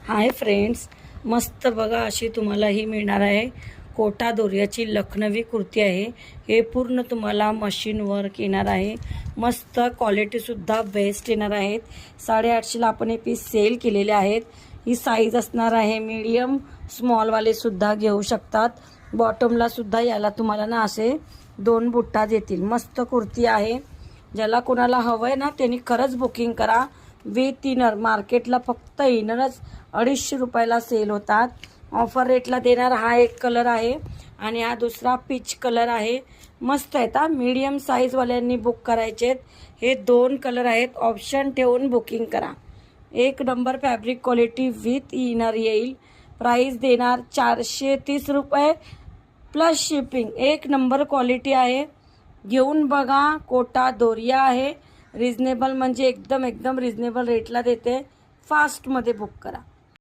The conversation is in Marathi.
हाय फ्रेंड्स, मस्त बघा अशी तुम्हाला ही मिळणार आहे कोटा दोऱ्याची लखनवी कुर्ती आहे। हे पूर्ण तुम्हाला मशीन वर्क येणार आहे। मस्त क्वालिटीसुद्धा बेस्ट येणार आहेत। 850 ला आपण हे पीस सेल केलेले आहेत। ही साईज असणार आहे मीडियम, स्मॉलवाले सुद्धा घेऊ शकतात। बॉटमला सुद्धा याला तुम्हाला ना असे 2 बुट्टा येतील। मस्त कुर्ती आहे। ज्याला कोणाला हवं आहे ना त्यांनी खरंच बुकिंग करा। विथ इनर मार्केटला फक्त इनरच 250 रुपयाला सेल होतात। ऑफर रेटला देणार हा एक कलर आहे आणि हा दुसरा पीच कलर आहे। मस्त आहेत हा। मीडियम साईजवाल्यांनी बुक करायचे। हे 2 कलर आहेत, ऑप्शन ठेवून बुकिंग करा। एक number fabric quality with inner येईल। प्राइस देणार 430 रुपये प्लस शिपिंग। एक नंबर क्वालिटी आहे, घेऊन बघा। कोटा दोरिया आहे। रिजनेबल म्हणजे एकदम रिजनेबल रेटला देते। फास्टमध्ये बुक करा।